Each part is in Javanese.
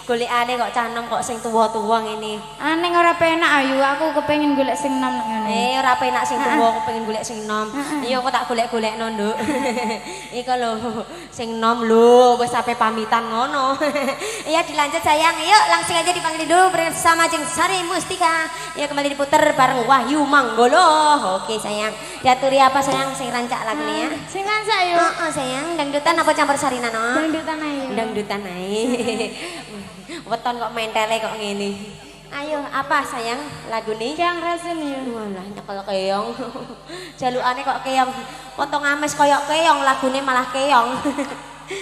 Golekane kok cah enom kok sing tuwa-tuwa ngene. Aneh ora penak ayu, aku kepengin golek sing enom nek ngene. Ora penak sing tuwa, aku pengen golek sing enom. Iya kok tak golek-golekno, Nduk. Iku lho, sing enom lho, wis sampe pamitan ngono. Iya dilanjut sayang, yuk langsung aja dipanggil dulu bersama Jeng Sari Mustika. Ya kembali diputer bareng Wahyu Manggolo. Oke sayang, diaturi apa sayang sing rancak lagune ya? Sing rancak yuk. Heeh sayang, dangdutan apa campur sarina no? Dangdutan ae. Dangdutan ae. Weton kok mentele kok ngene. Ayo, apa sayang lagune? Keong resin ya. Walah nyekel keong. Jalukane kok keong. Potong ames koyok keong, lagune malah keong.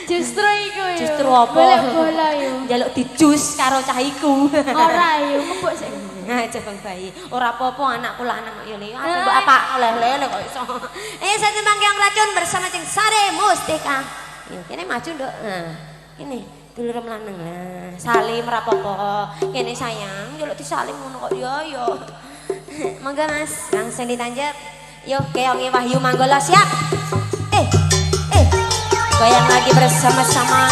Justru iku ya. Justru apa? Golek bola yo. Jaluk dijus karo cahiku. Ora yo, ngempuk sik. Aja Bang Bayi. Ora apa-apa anakku lanang yo le. Aku mbok apa oleh-oleh kok iso. Saya tembang keong racun bersama Ceng Sare Mustika. Yo kene maju, Nduk. Nah, kene dulur lanang lah. Salim rapopo. Kene sayang, jaluk disalim ngono kok yo. Monggo Mas, langsung ditanjep. Yo keonge Wahyu Manggolo siap. Goyang lagi bersama-sama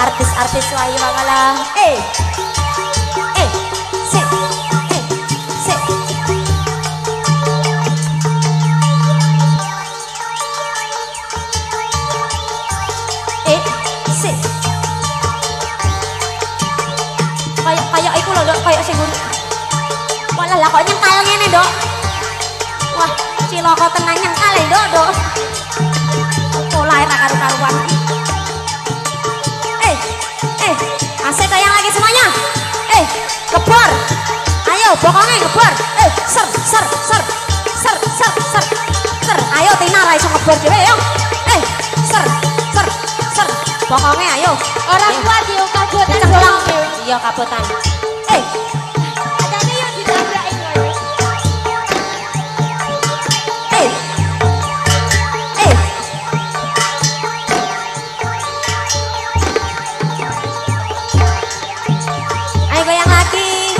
artis-artis Wahyu Manggolo. Sik. Sik. Kayak iku lho, Dok, kayak sing ngono. Walah lah kok nyengkal ngene, Dok. Wah, cilaka tenan nyengkal e, Dok. Pola era karu-karuan. Asik sayang lagi semuanya. Kebor. Ayo bokonge kebor. Ser. Ayo Tina ra iso ngebor dhewe yo. Ser. Bokonge ayo. Ora kuat yo kabotan Cengkelang. yo. Iya kabotan. Adane yo ditabrakin wae. Ayo goyang lagi.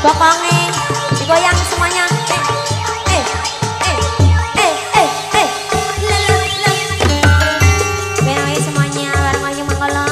Bokonge digoyang semuanya. Goyang lagi semuanya bareng Wahyu Manggolo.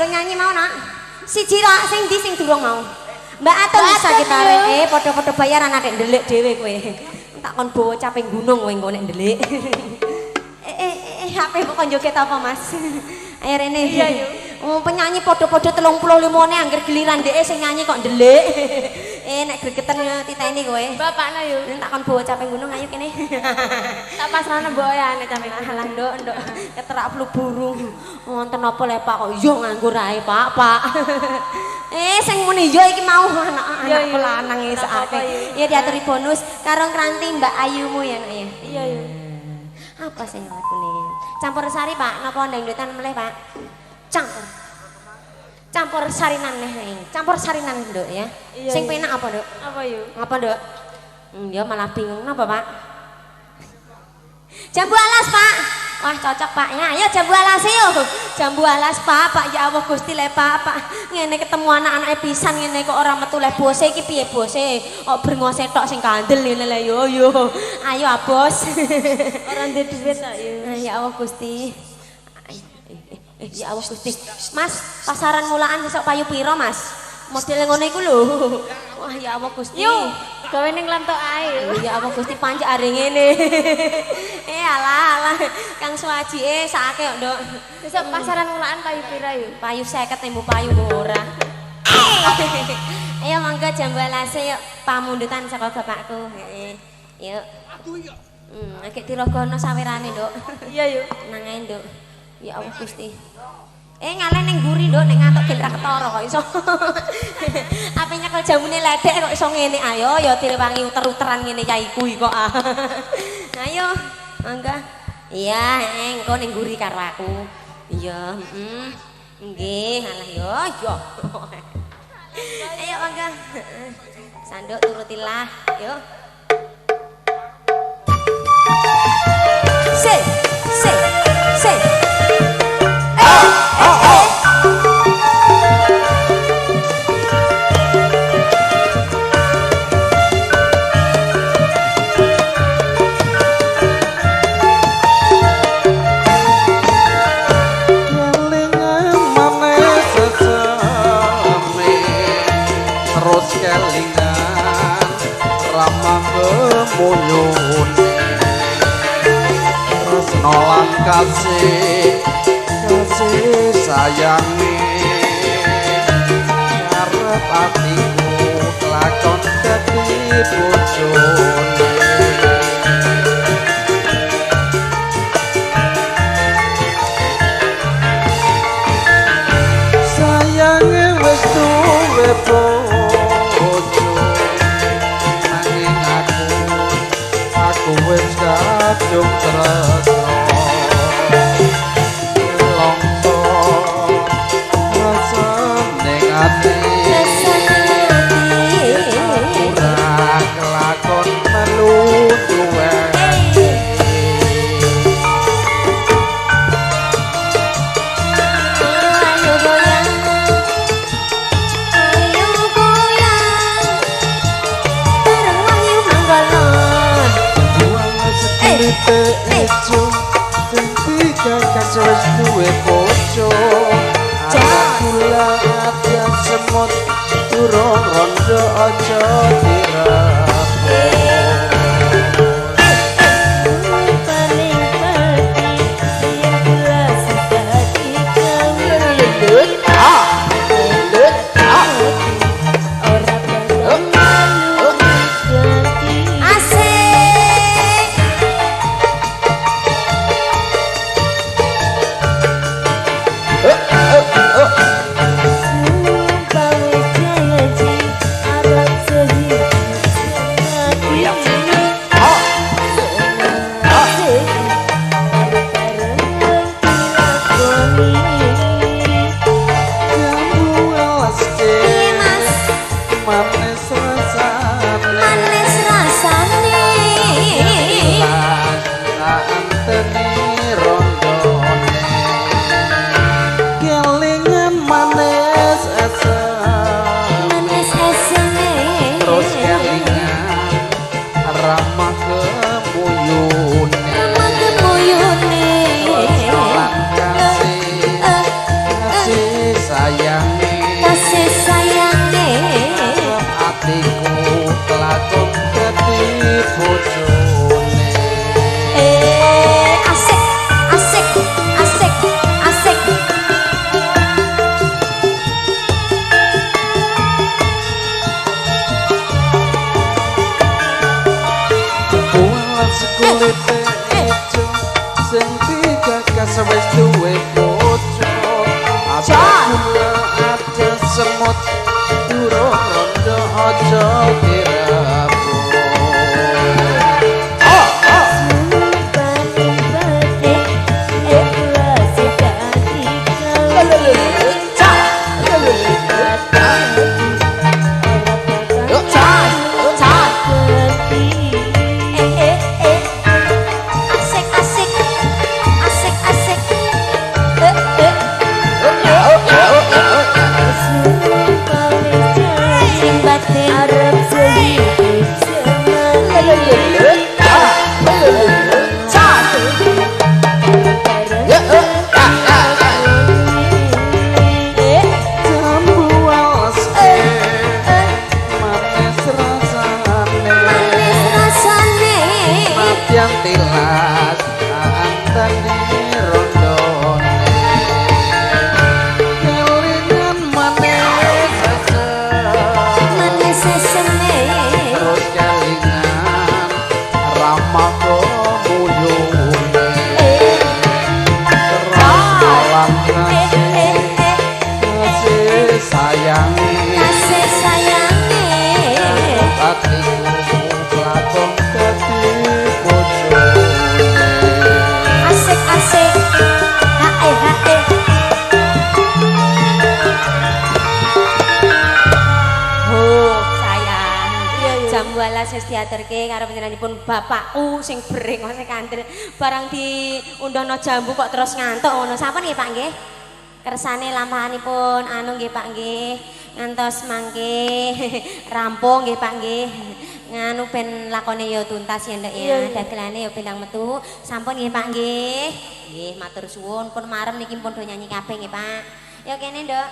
durung nyanyi mau nak. Siji rak sing ndi sing durung mau. Mbak Atom bisa gitare. Padha-padha bayaran nek ndelik dhewe kowe. Tak kon bawa caping gunung kowe engko nek ndelik. HP kok joget apa Mas? Ayo rene. Iya yo. Oh penyanyi padha-padha 35 ne angger giliran dhek sing nyanyi kok ndelik. Nek gregeten titeni kowe. Bapakna yo. Tak kon bawa caping gunung ayo kene. Tak pasrahne mbok ya nek caping. Alah nduk keterak flu burung. Wonten apa le Pak kok yo nganggur ae Pak. Sing muni yo iki mau anak lanang iki sakake. Ya diaturi bonus karo kranti Mbak Ayumu ya nak ya. Iya yo. Apa sing lakune? Campur sari Pak, napa ndangdutan meleh Pak? Campur sarinan neh. Campur sarinan Nduk ya. Sing penak apa Nduk? Apa yo? Apa Nduk? Ya malah bingung napa Pak? Jambu alas Pak. Wah cocok Pak ya. Ayo jambu alas yo. Jambu alas Pak. Ya Allah Gusti le Pak. Ngene ketemu anak-anake pisan ngene kok ora metu le bose iki piye bose? Kok brengose tok sing kandel ngene le yo. Ayo Bos. Ora ndek duit tak yo. Ya Allah Gusti. Ya Allah Gusti. Mas, pasaran mulaan besok payu piro Mas? Model ngono iku lho. Wah ya Allah Gusti. Yo, gawe ning lantok ae. Ya Allah Gusti pancak are ngene. Alah Kang Suwaji sakake kok Nduk. Besok pasaran mulaan payu piro yo? Payu 50 embu payu ora. Ayo mangga jambu alase yuk pamundutan saka bapakku. Yuk. Agek dirogono sawerane Nduk. Iya yo. Nang ae Nduk. Ya Allah Gusti. Ngalen ning mburi Nduk nek ngantuk gen ra ketara kok iso. Ape nyekel jamune ledek kok iso ngene ayo ya direwangi uter-uteran ngene yaiku kok. Ayo, mangga. Iya, engko ning mburi karo aku. Iya, nggih, alah yo. Ayo mangga. Sanduk turutilah, yo. Se. Nolak kasih sayangi ngarep atiku kelakon dadi bojone sayange wis duwe bojo nanging aku wis kadung tresno wis duwe bojo gula atian semut durung rondo aja dirapo paling pati yen kula sedati kawin ora bakal asik durung rondo aja dirapuh. Yang tilas antani rondone kelingan manis seseme terus kelingan ramako muyune salam kasih sayangi hatiku pelakon dadi asik hae sayang jam 12 wis diaturke karo panjenenganipun bapakku sing bering sing kandel barang diundangno jambu kok terus ngantuk ngono sampun nggih Pak nggih kersane lampahanipun anu nggih Pak nggih ngantos mangke rampung nggih Pak nggih nganu ben lakone ya tuntas ya Nduk ya dagelane ya bendang metu sampun nggih Pak nggih matur suwun pun marem niki pun do nyanyi kabeh nggih Pak ya kene Nduk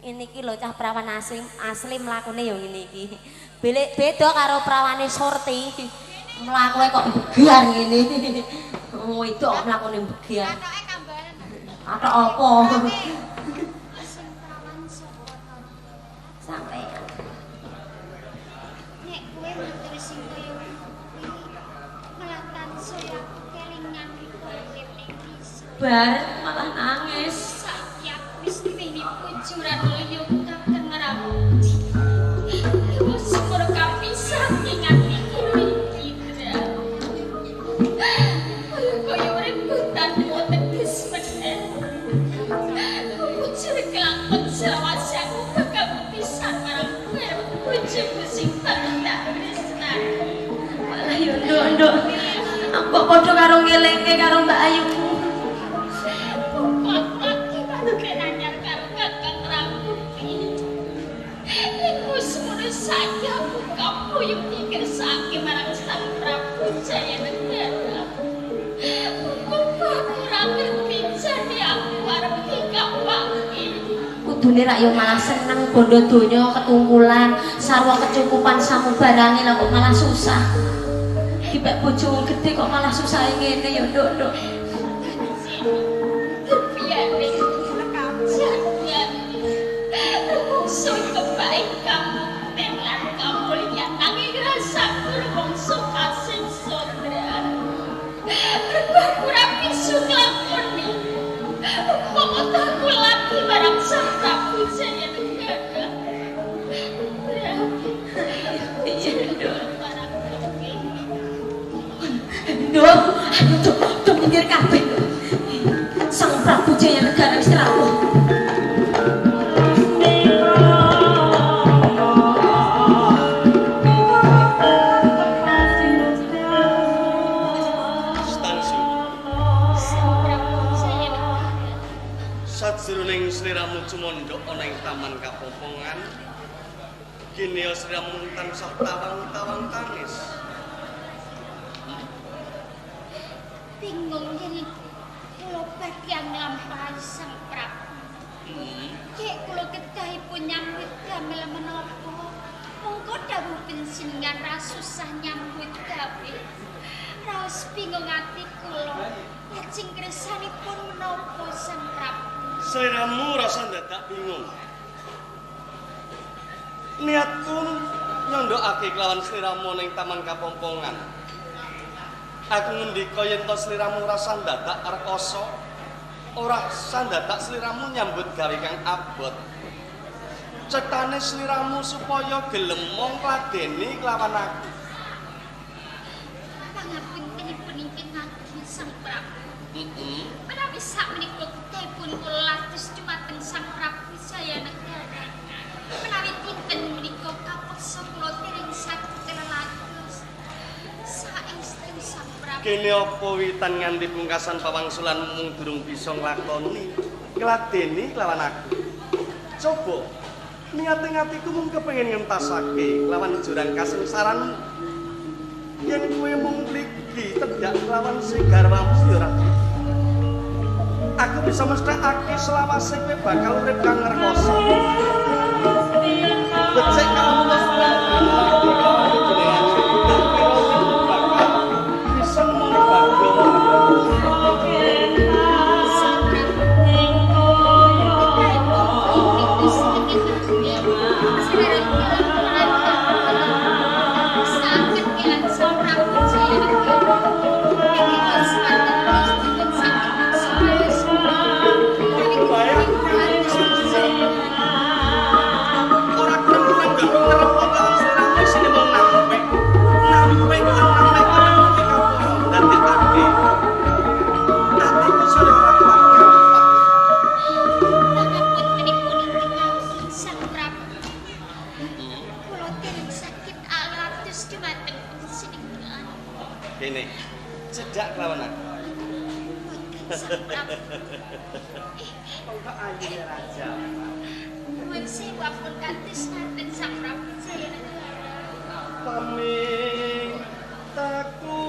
ini ki lho cah perawan asli mlakune ya ngene iki beda karo prawane Sorti mlakune kok begian ngene itu kok mlakune begian ada apa sampai nek kowe matur sing kaya kuwi melatan saya kelingan urip ning bisa bar malah nangis sakit wis diwini kucuran luyuk tak ngerapoti wis ora kapisan ingat iki kira kaya urip kutan wonten kesempatan kucur kelakon selawasang bakal pisan marang kucur sing tak tresnan malah yo nduk apa padha karo ngelingke karo Mbak Ayu saja kamu yang pikir sakit marang sang Prabu Jayanegara. Kok ora ngerti jane aku arep tinggal wangi. kudune rak yo malah seneng bondo donya ketungkulan sarwa kecukupan samubarange lah kok malah susah dipek bojo gede kok malah susah ngene yo Nduk Biar kamu jangan musuh kebaikan dengan kamu lihat nangis rasa kurang suka sing saudara berkurang bisu ngelakoni kamu tahu lagi barang sang Prabu Jayanegara Nduk ayo tuh minggir kabeh sang Prabu Jayanegara wis rawuh sajroning sliramu cumandha ana ing taman kapompongan kini sliramu tansah tawang-tawang tangis bingung yen kula badhe nglampahi sang Prabu cek kula kedahipun nyambut damel menapa mongko dawuh pensiningan ra susah nyambut gawe raos bingung ati kula lajeng kersanipun menapa sang Prabu sliramu rasa dadak bingung niatku nyondhokake kelawan sliramu ning taman kapompongan aku ngendika yen to sliramu rasa dadak rekoso ora sandadak sliramu nyambut gawe kang abot. Cetane sliramu supaya gelem mong kladeni kelawan aku. Pangapuntenipun inggih ngagem Sang Prabu. Menawi sakmenika tepun kula latus dumateng Sang Prabu Jayanegara. Menawi dinten menika kapeksa kula dereng saged lelados. Saestu Sang Prabu. Kene apa witan nganti pungkasan pawangsulan mung durung bisa nglakoni kladeni kelawan aku. Coba niat-atiku mung kepengin ngentasake lawan jurang kasengsaran. Yen kowe mung mligi tedhak lawan sing garwamu ya ora. Aku bisa mesthekake selawase kowe bakal urip kang ngrekoso. Becik kamu wis bisa mung kene cedak lawan aku. Kok ayu raja. Nuwun sewu pun kados ngaten Sang Prabu Jayanegara. Paming taku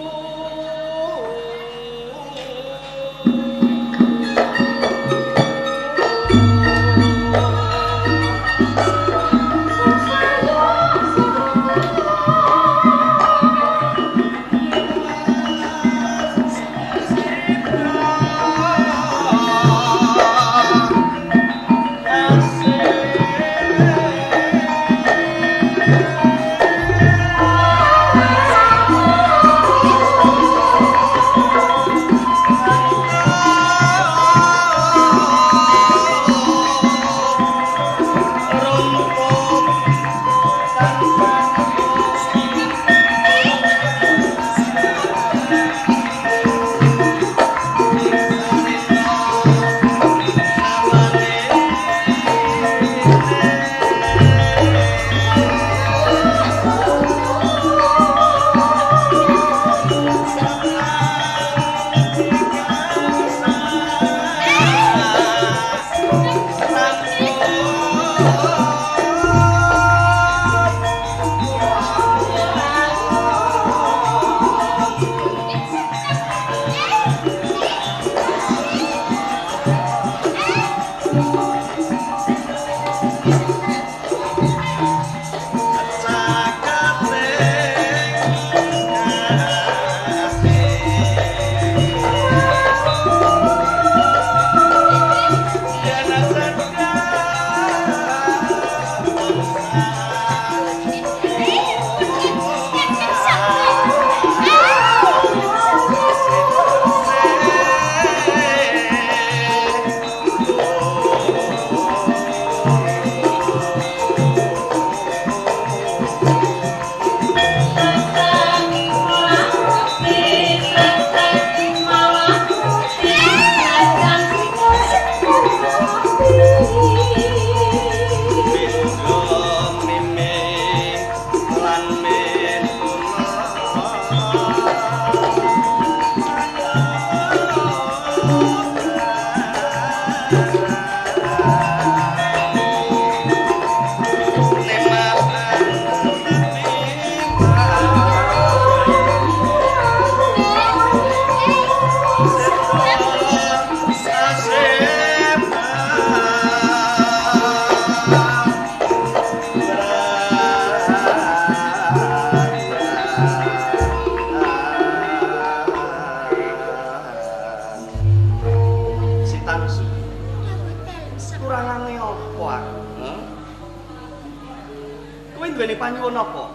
duweni panyuwun apa?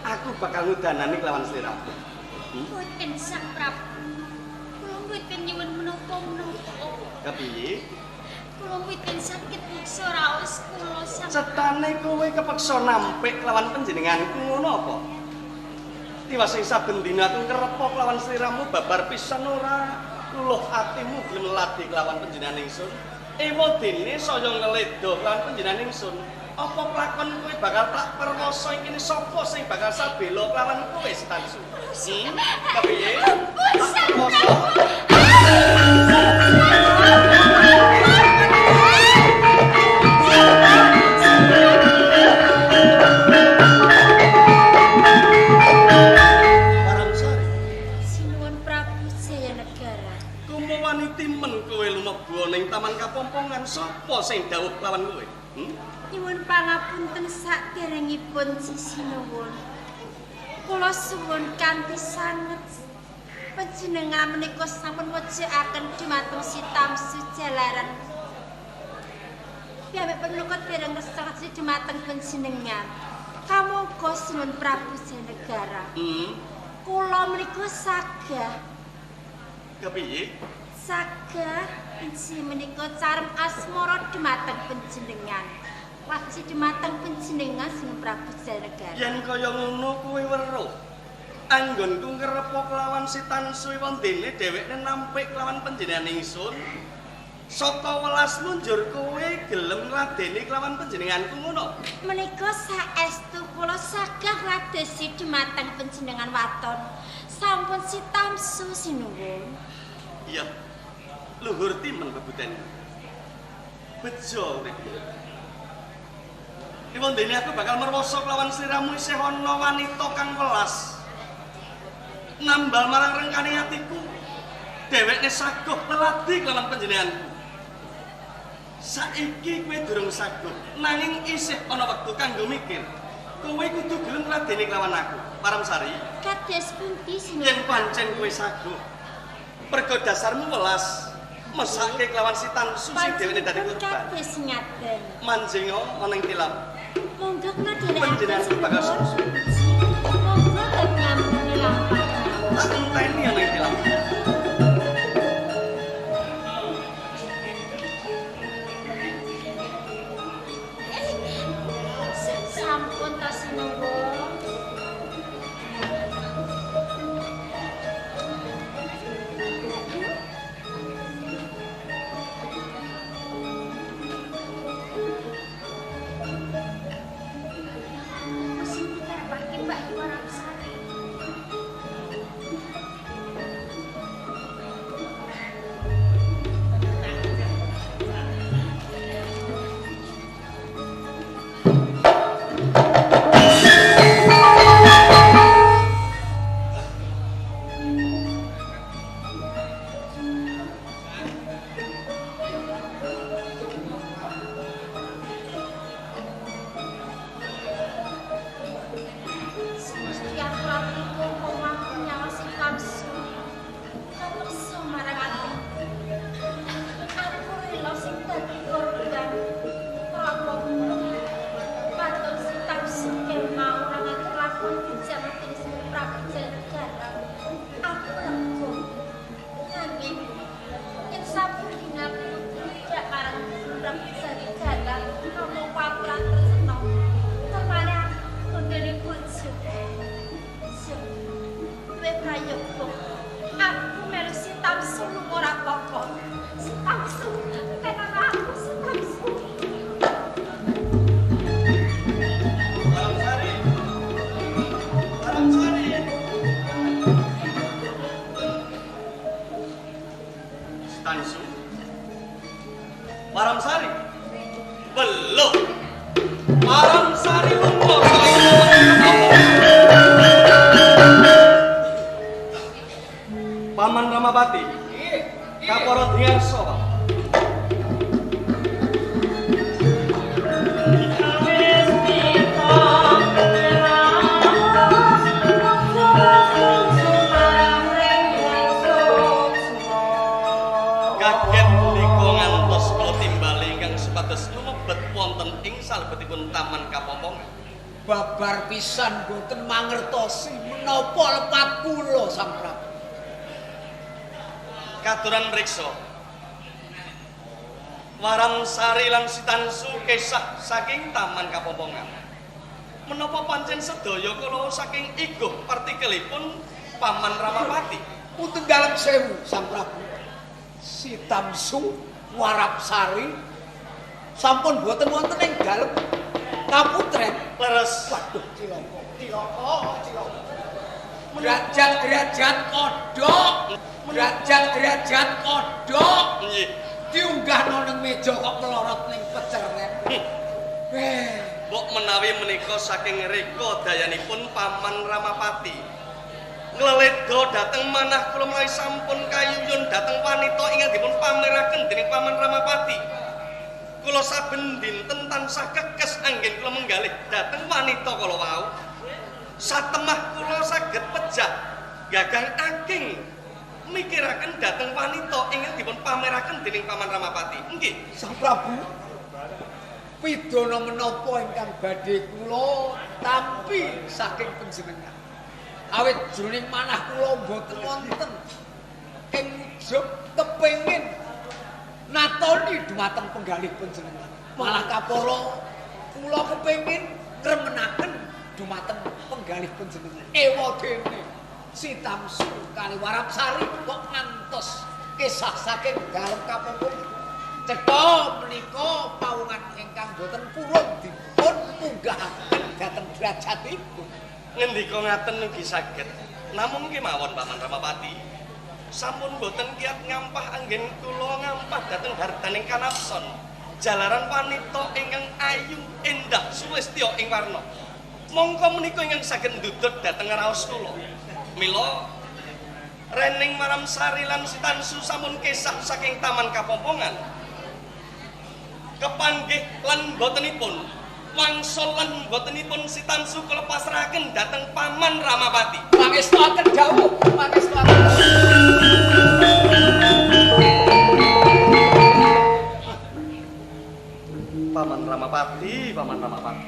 Aku bakal ngudanani kelawan sliramu. Boten Sang Prabu. Kula mboten nyuwun menapa-menapa. Kepiye? Kula mboten saged meksa raos kula sang. Cetane kowe kepeksa nampik lawan panjenenganku ngono apa? Tiwas sing saben dina aku kerepok lawan sliramu babar pisan ora luluh atimu gelem ladi lawan panjenengan ingsun. Ewa dene saya ngeledo lawan panjenengan ingsun. Apa kelakon kowe bakal tak perwasa iki sapa sing bakal sabela lawan kowe Sitansu? Kepiye? Tak perwasa. Taman Kapompongan sapa sing dawuh lawan kowe? Nyuwun pangapunten saderengipun Sinuwun. Kula suwun kanthi sanget panjenengan menika sampun wejekaken dhumateng Sitamsu jalaran. Piyambak menika dereng restasi dhumateng panjenengan. Kamuga Sinuwun Prabu Janegara. Kula menika sagah. Kepiye? Sagah insi menika carem asmara dhumateng panjenengan. Wajib dhumateng panjenengan Sinuwun Prabu Janegara. Yen kaya ngono kowe weruh. Anggonku ngrepok lawan Sitansu wondene dhewekne nampik lawan panjenengan ingsun. Saka welas lunjur kowe gelem ngladeni lawan panjenenganku ngono. Menika saestu kula sagah ngladesi dhumateng panjenengan waton. Sampun Sitamsu Sinuwun. Iya. Luhur timen bebuten. Bejo uripku. Iwon dene aku bakal merwoso lawan sliramu isih ana wanita kang welas. Nambal marang rengkane atiku. Dhewekne saguh leladi lawan panjenenganku. Saiki kowe durung saguh, nanging isih ana wektu kanggo mikir. Kowe kudu gelem ngladeni lawan aku. Paramsari. Kados pundi Sinuwun? Yen pancen kowe saguh, mergo dasarmu welas. Mesake kelawan Sitansu sing dheweke dadi korban. Kados ngaten. Manjing ana ing tilam. Monggo ngladeni Panjenengan bakal susu. Monggo nyambuni lampah. Tak enteni ana ing tilam. Sampun ta Sinuwun. Tansu. Paramsari. Belum. Paramsari lunga. Paman Ramabati. Kaporo Diyarso. Salebetipun Taman Kapompongan. Babar pisan boten mangertosi menapa lepat kula Sang Prabu. Katuran mriksa. Waram Sari lan Sitansu kesah saking Taman Kapompongan. Menapa pancen sedaya kula saking iguh partikelipun Paman Ramapati? Untuk dalam sewu Sang Prabu. Si Tamsu Warap Sari sampun boten wonten ing dalem kaputren. Leres. Waduh cilaka. Cilaka. Derajat kodhok. Derajat kodhok. Nggih. Diunggahno ning meja kok melorot ning peceren. Mbok menawi menika saking reka dayanipun Paman Ramapati. Ngleledha dhateng manah kula menawi sampun kayuyun dhateng wanita ingkang dipun pameraken dening Paman Ramapati. Kula saben dinten tansah kekes anggen kula menggalih dhateng wanita kala wau. Satemah kula saged pejah gagang aking mikiraken dhateng wanita ingkang dipun pameraken dening Paman Ramapati. Nggih, Sang Prabu. Pidana menapa ingkang badhe kula tampi saking panjenengan. Awit jroning manah kula mboten wonten ing ujug kepengin natoni dhumateng penggalih panjenengan. Malah kapala kula kepengin ngremenaken dhumateng penggalih panjenengan. Ewa dene Si Tamsu kali Warap Sari kok ngantos kisah saking dalem Kapompongan. Cetha menika pawungan ingkang boten purun dipun munggahaken dhateng derajatipun. ngendika ngaten ugi saged. Namung kemawon Paman Ramapati. Sampun boten kiat ngampah anggen kula ngampah dhateng hartaning kanapson. Jalaran wanita ingkang ayu, endah, sulistya ing warna. Mongko menika ingkang saged ndudut dhateng raos kula. Mila rening Maram Sari lan Sitansu sampun kesah saking Taman Kapompongan. Kepanggih lan botenipun wangsul lan botenipun Sitansu kula pasrahaken dhateng Paman Ramapati. Pangestuaken dawuh, pangestuaken. Paman Ramapati, Paman Ramapati.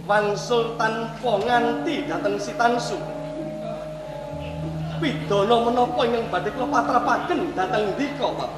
Wangsul tanpa nganti dhateng Sitansu. Pidana menapa ingkang badhe kula patrapaken dhateng ndika, Pak?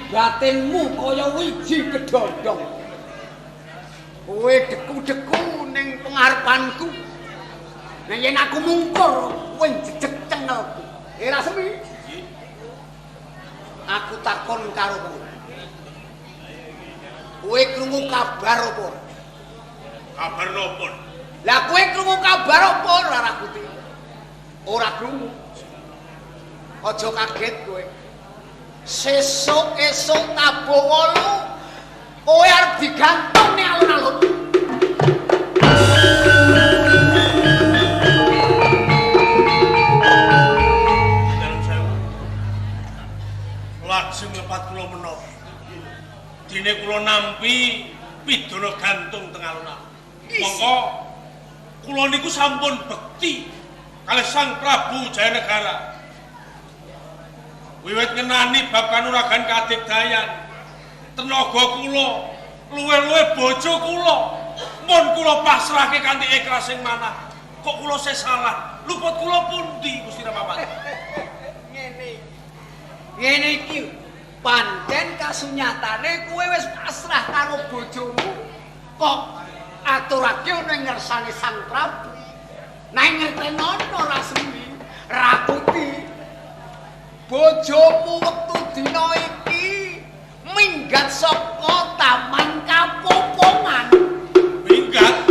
Batinmu kaya wiji kedodong. Kowe deku-deku ning pengarepanku. Nek yen aku mungkur, kowe jejeg cengelku. Rasemi. Aku takon karo kowe. Kowe krungu kabar apa? Kabar napa? Lah kowe krungu kabar apa ora Rakuti? Ora krungu. Aja kaget kowe. Sesuk-esuk tabuh 8 kowe arep digantung ning alun-alun. Dalam sewu. Lajeng lepat kula menawa. Dene kula nampi pidana gantung teng alun-alun. Mongko kula niku sampun bekti kalih Sang Prabu Jayanegara. Wiwit ngenani bab kanuragan kadigdayan, tenaga kula luwih-luwih bojo kula mun kula pasrahke kanthi ikhlas ing manah. Kok kula salah? Luput kula pundi Gusti Ramapati? Ngene iki pancen kasunyatane kowe wis pasrah karo bojomu kok aturake ning ngersane Sang Prabu. Nang ngertenono Rasmi Rakuti bojomu wektu dina iki minggat saka Taman Kapompongan. Minggat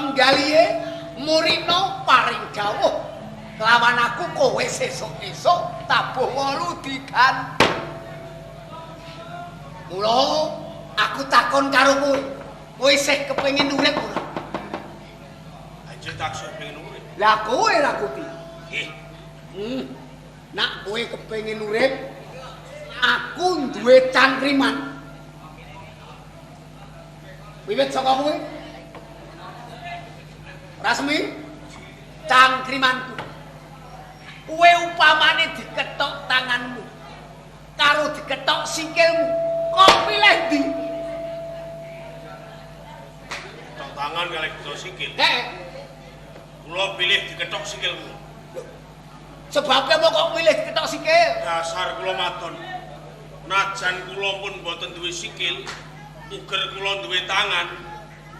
penggalihe Murina paring dawuh lawan aku kowe sesuk-esuk tabuh 8 diganti. Mula aku takon karo kowe, kowe isih kepengin urip ora? Anjir taksih pengen urip. Lah kowe ra kuti. Nggih. Nak kowe kepengin urip, aku duwe cangkriman. Wiwit saka kowe. Rasmi cangkrimanku. Kowe upamane diketok tanganmu karo diketok sikilmu, kok pilih ndi? Ketok tangan kali ketok sikil. Heeh. Kula pilih diketok sikilmu. Sebabnya mau kok pilih diketok sikil? Dasar kula maton. Najan kula pun boten duwe sikil, uger kula duwe tangan,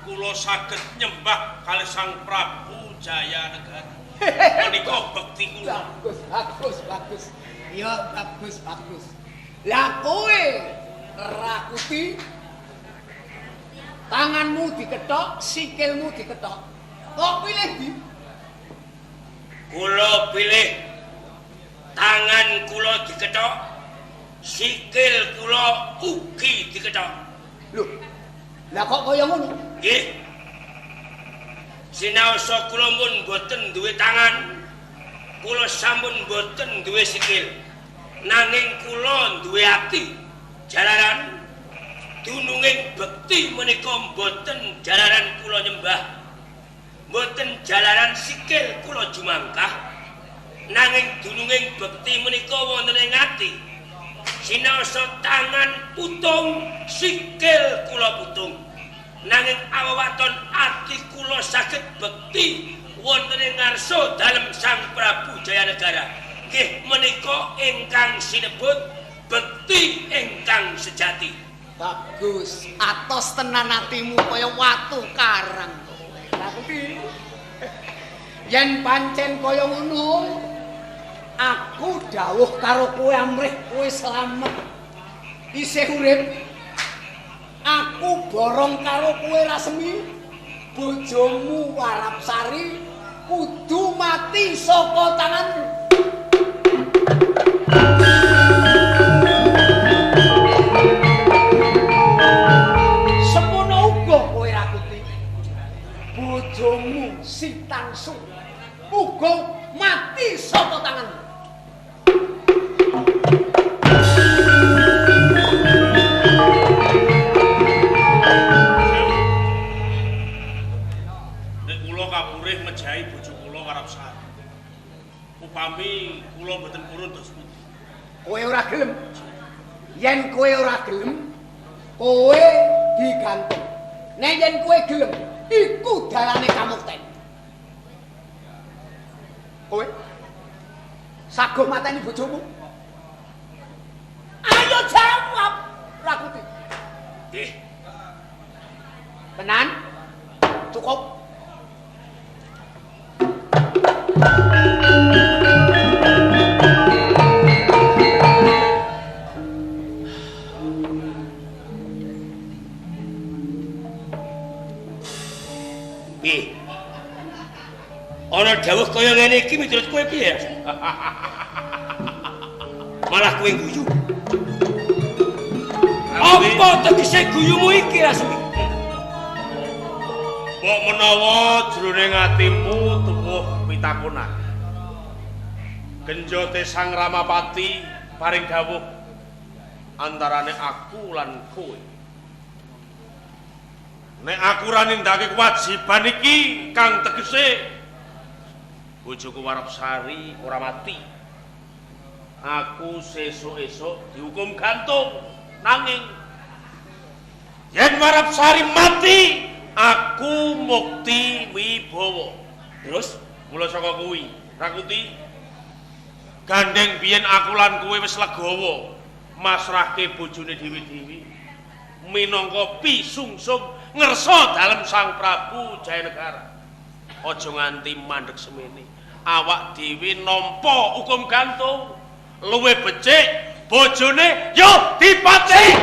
kula saged nyembah kalih Sang Prabu Jayanegara. Menika bekti kula. Bagus. Ya bagus. Lah kowe rakuti tanganmu diketok, sikilmu diketok. Kok pilih ndi? Kula pilih tangan kula diketok, sikil kula ugi diketok. Lho. Lah kok kaya ngono? Nggih. Sinaosa kula mun boten duwe tangan, kula sampun boten duwe sikil. Nanging kula duwe ati. Jalaran dununging bekti menika boten jalaran kula nyembah. Boten jalaran sikil kula jumangkah. Nanging dununging bekti menika wonten ing ati. Sinaosa tangan putung, sikil kula putung. Nanging awawaton ati kula saged bekti wonten ing ngarsa dalem Sang Prabu Jayanegara. Nggih menika ingkang sinebut bekti ingkang sejati. Bagus, atos tenan atimu kaya watu karang. Rakuti. Yen pancen kaya ngono, aku dawuh karo kowe amrih kowe slamet. Isih urip. Aku borong karo kowe Rasmi. Bojomu Warapsari kudu mati saka tanganmu. Semono uga kowe Rakuti. Bojomu Sitangsu uga mati saka tanganmu. Nek kula kapurih mejahi bojo kula Warapsari. Upami kula mboten purun dos pundi. Kowe ora gelem. Yen kowe ora gelem, kowe digantung. Nek yen kowe gelem, iku dalane kamukten. Kowe sago mateni bojomu. Ayo jawab, Rakuti. Nggih. Tenan? Cukup. Piye? Ana dawuh kaya ngene iki miturut kowe piye? Malah kowe guyu. Apa tegese guyumu iki, Rasmi? Mbok menawa jroning atimu tuwuh pitakonan. Genjote Sang Ramapati paring dawuh antarane aku lan kowe. Nek aku ora nindakake kewajiban iki kang tegese bojoku Warapsari ora mati. Aku sesuk-esuk dihukum gantung. Nanging yen Warapsari mati, aku mukti wibawa. Terus mula saka kuwi, Rakuti, gandeng biyen aku lan kowe wis legawa masrahke bojone dewi-dewi minangka pisungsum ngersa dalem Sang Prabu Jayanegara. Aja nganti mandheg semene. Awak dhewe nampa hukum gantung. Luwih becik bojone yo dipateni.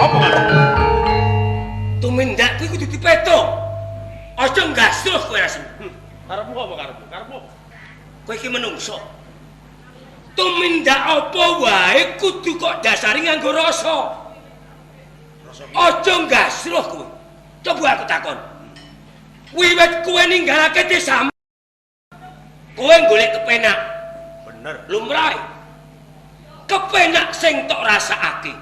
Apa Aja ngasruh kowe rasane. Karepmu apa karepmu? Karepmu. Kowe iki menungso. Tumindak apa wae kudu kok dasari nganggo rasa. Aja ngasruh kowe. Coba aku takon. Wiwit kowe ninggalake desamu. Kowe golek kepenak. Bener. Lumrahe. Kepenak sing tok rasakake.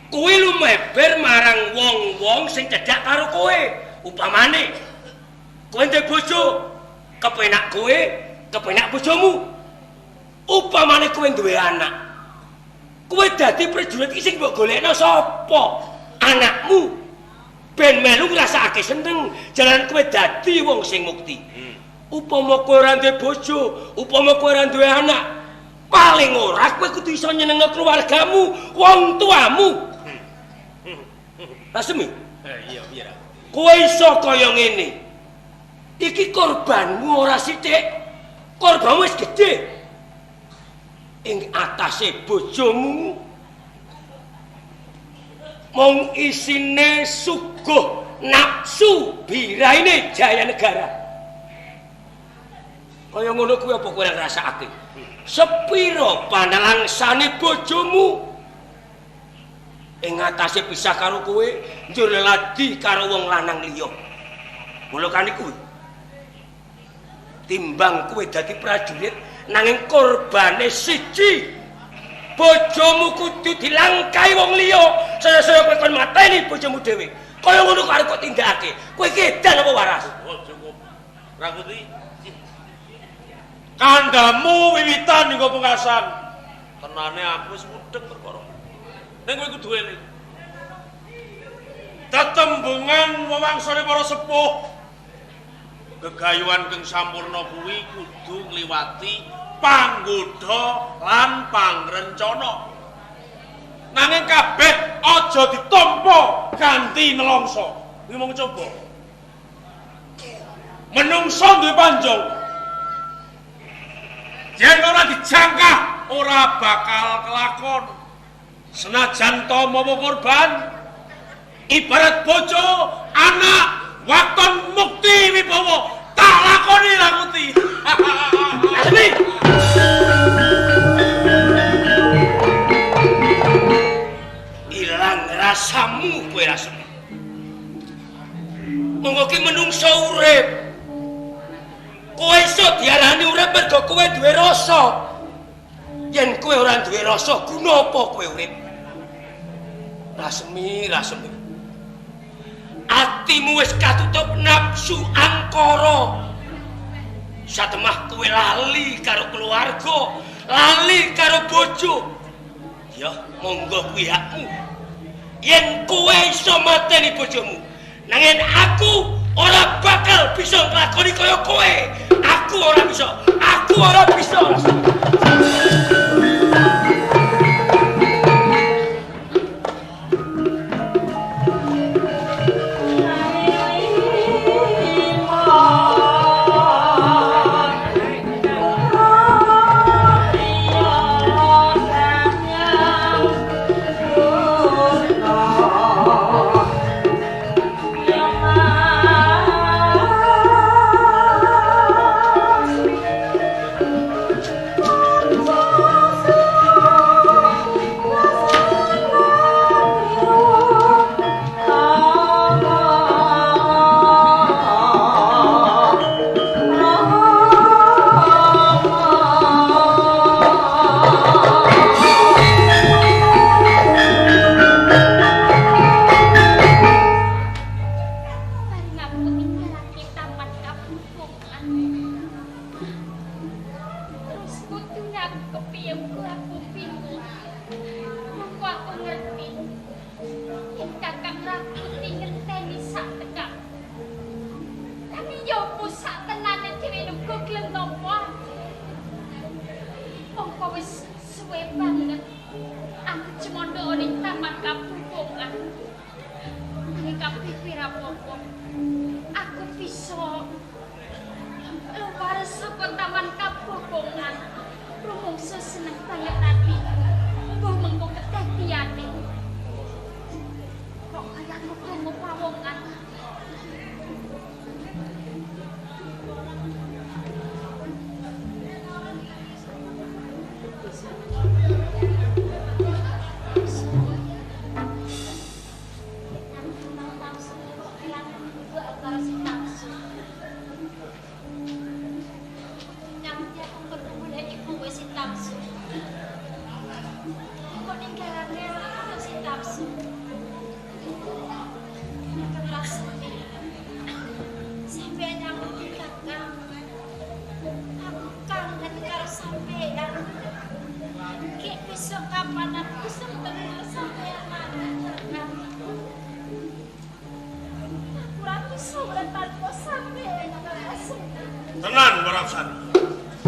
Kowe lumeber marang wong-wong sing cedhak karo kowe. Upamane kowe ndek bojo, kepenak kowe, kepenak bojomu. Upamane kowe duwe anak. Kowe dadi prajurit iki sing mbok golekno sapa? Anakmu. Ben melu ngrasakake seneng, jalan kowe dadi wong sing mukti. Upama kowe ora duwe bojo, upama kowe ora duwe anak, paling ora kowe kudu iso nyenengno keluargamu, wong tuamu. Rasemi? Iya, piye ra? Kowe iso kaya ngene. Iki korbanmu ora sithik. Korbanmu wis gedhe. Ing atase bojomu mung isine suguh nafsu biraine jaya negara. Kaya ngono kuwi apa kowe ngrasakake? Sepiro panalangsane bojomu ing atase pisah karo kowe njur leladi karo wong lanang liya. Mulane kuwi timbang kowe dadi prajurit nanging korbane siji. Bojomu kudu dilangkai wong liya, saya kowe kon mateni bojomu dhewe. Kaya ngono karo kok tindakake. Kowe iki edan apa waras? Oh, cukup. Rakuti. Kandamu wiwitan ning pungkasan. Tenane aku wis mudheng perkara. Ning kowe kudu eling. Tetembungan wewangsane para sepuh. Gegayuhan kang sampurna kuwi kudu ngliwati panggodha lan pangrencana. Nanging kabeh aja ditampa ganti nelongso. Kuwi mung coba. Menungso duwe panjang. Yen ora dijangkah ora bakal kelakon. Senajan to mawa korban ibarat bojo, anak, waton mukti wibawa tak lakoni Rakuti. Asmi. Ilang rasamu kowe rasane. Monggo ki menungso urip. Kowe iso diarani urip mergo kowe duwe rasa. Yen kowe ora duwe rasa, guna apa kowe urip? Rasmi. Atimu wis katutup nafsu angkara. Satemah kowe lali karo keluarga, lali karo bojo. Ya, monggo kuwi hakmu. Yen kowe iso mateni bojomu, nanging aku ora bakal bisa nglakoni kaya kowe. Aku ora bisa.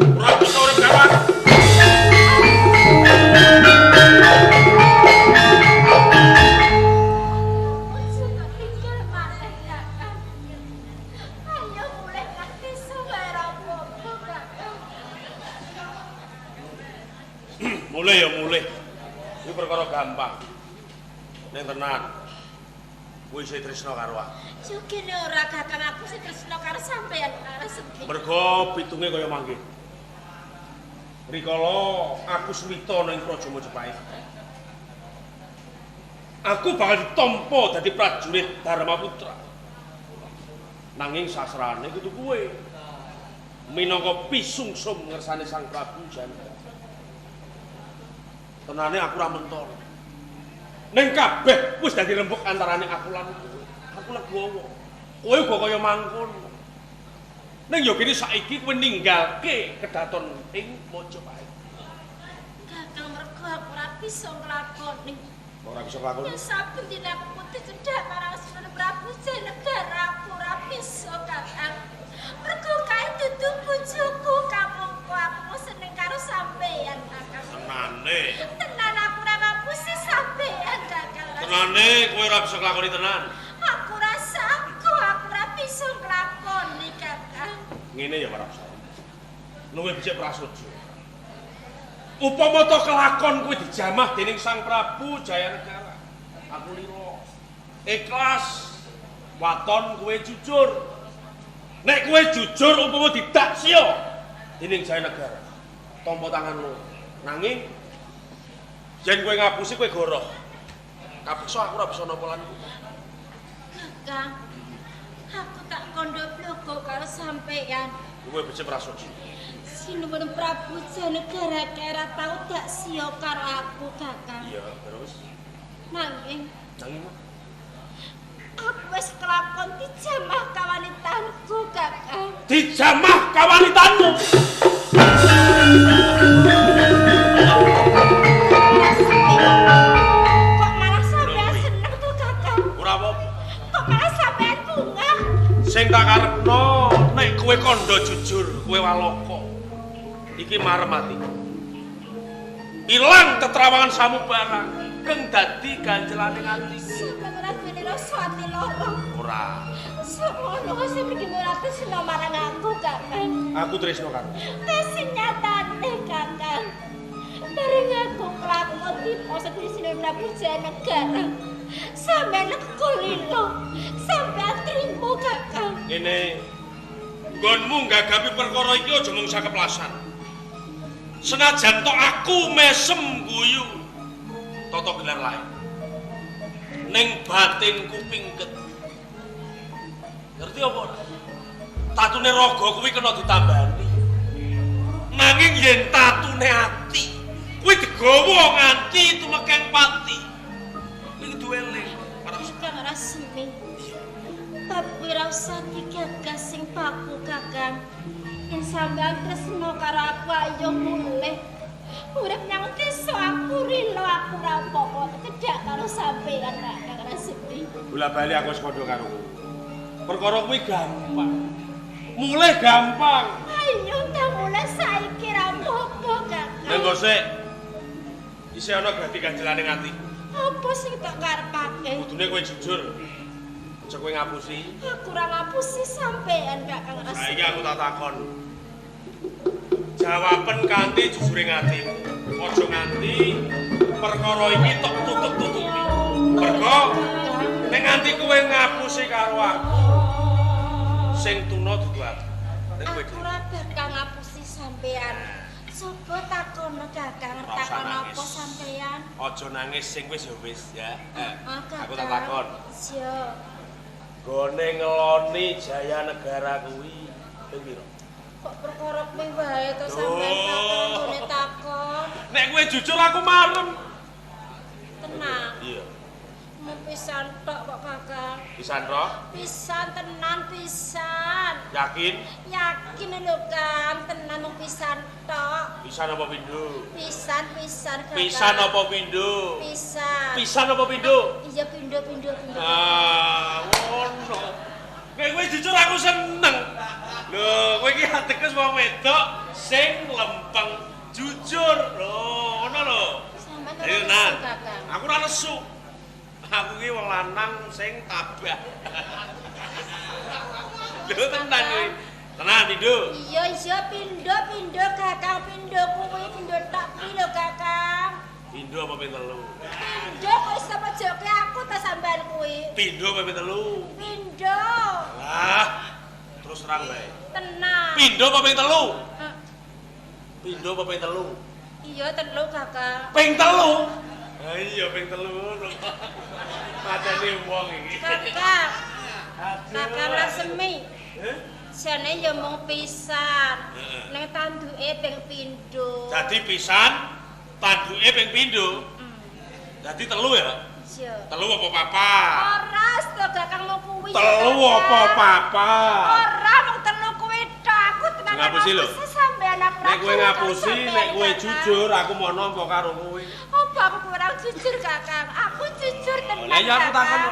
Ora bisa urip kawan. Mulai ya mulai. Ini perkara gampang. Ning tenan. Kuwi isih tresna karo aku. Yo kene ora Kakang, aku sing tresna karo sampean karo Sepi. Mergo pitunge kaya mangke. Rikala aku suwita ning Praja Majapahit. Aku bakal ditampa dadi prajurit Dharmaputra. Nanging sasrane kudu kowe. Minangka pisungsum ngersane Sang Prabu Jandra. Tenane aku ora mentol. Ning kabeh wis dadi rembug antarane aku lan kowe. Aku legowo. Kowe uga kaya mangkon. Ning yo kene saiki kowe ninggalke kedaton ing Majapahit. Kakang mergo aku ora bisa nglakoni. Ora bisa nglakoni. Yen saben dina aku putih cedhak marang Sunan Prabu Janegara aku ora bisa Kakang. Mergo kae dudu bojoku kamangka aku seneng karo sampeyan Kakang. Tenane. Tenan aku ora ngapusi sampeyan Kakang. Tenane kowe ora bisa nglakoni tenan. Aku rasa aku ora bisa nglakoni Kakang. Ngene ya para pesawat. Luwih becik prasaja. Upama to kelakon kuwi dijamah dening Sang Prabu Jayanegara. Aku lira. Ikhlas. Waton kowe jujur. Nek kowe jujur upama didaksya dening Jayanegara. Tampa tanganmu. Nanging yen kowe ngapusi kowe goroh. Kapeksa aku ora bisa napa lan. Kakang, aku tak kondo blogo karo sampeyan. Kowe becik prasaja. Sinuwun Prabu Janegara kira tau dak siya karo aku, Kakang. Iya, terus Nanging nanging aku wis kelakon dijamah kawanitanku, Kakang. dijamah kawanitanmu. Kok malah sampeyan seneng tuh, Kakang? Ora apa. Kok malah sampeyan bungah? Sing tak karepno nek kowe kandha jujur, kowe walaka. Iki marem ati. Ilang tetrawangan samubarang kang dadi ganjelaning ati. Sampeyan ora duweni rasa ati loro. Ora. Semono sing mriki ora tresna marang aku, Kakang. Aku tresno karo. Sing nyatane, Kakang. Bareng aku kelakon diposo di sini Prabu Janegara. Sampeyan kulilo, sampeyan trimo, Kakang. Ngene. Nggonmu nggagapi perkara iki aja mung sakeplasan. Senajan tok aku mesem guyu tata gelar lain. Ning batinku pingket. Ngerti apa? Tatune raga kuwi kena ditambani. Nanging yen tatune ati kuwi digawa nganti tumekeng pati. Iki duwe eling para Kakang Rasmi. Tapi ora usah digagas sing baku, Kakang. Yen sampeyan tresno karo aku ayo mulih. Urip nang desa aku rilo aku ora apa-apa cedhak karo sampeyan, Kakang Rasmi. bola-bali aku wis kandha karo kowe. Perkara kuwi gampang. Mulih gampang. Ayo ta mulih saiki ra apa-apa, Kakang. Nenggo sik. Isih ana ganti ganjelaning ati. Apa sing tak karepake? Kudune kowe jujur. Aja kowe ngapusi. Aku ora ngapusi sampeyan, Kakang Rasmi. Saiki aku tak takon. Jawaben kanthi jujuring atimu. Aja nganti perkara iki tok tutup-tutupi. Mergo nek nganti kowe ngapusi karo aku, sing tuna dudu aku. Nek kowe Aku ora bakal ngapusi sampeyan. Coba takono, Kakang, Ora usah takon nangis. apa sampeyan? aja nangis sing wis ya wis ya. Aku tak Kakang. takon. Iya. Gone ngeloni Jayanegara kuwi ping pira? Kok perkara kuwi wae to sampeyan takon ngene takon. Nek kowe jujur aku marem. Tenang. Iya. Mung pisan tok kok, Kakang. Pisan roh? Pisan tenan pisan. Yakin? Yakin lho, Kang, tenan mung pisan tok. Pisan apa pindho? Pisan, Kakang. Pisan apa pindho? Pisan. Pisan apa pindho? Iya, pindho. Ah, ngono. Kowe jujur aku seneng. Lho, kowe iki ateges wong wedok sing lempeng jujur lho ngono lho. Ayo Nan. Aku ora nesu. Aku iki wong lanang sing tabah. Lho tenan iki. Tenan Pindho. Iya pindho Kakang pindho kuwi pindho tak lho Kakang. Pindho apa ping telu? Pindho kok iso mojoke aku ta sampean kuwi. Pindho apa ping telu? Pindho. Lah, terus terang bae. Tenang. Pindho apa ping telu? Pindho apa ping telu? Iya telu Kakang. Ping telu. Ha iya ping telu. Padane wong iki. Kakang. Kakang Lasemi. Jane ya mung pisan. Ning tanduke ping pindho. Dadi pisan, tanduke ping pindho. Dadi telu ya? Iya. Telu apa papat? Ora to Kakang mau kuwi. Telu apa papat? Ora mung telu kuwi tok. Aku tenan Ngapusi lho. Sampeyan aku. Nek kowe ngapusi, nek kowe jujur, aku mau nampa karo kowe. Apa aku kurang jujur Kakang? Aku jujur tenan. Lah ya aku takon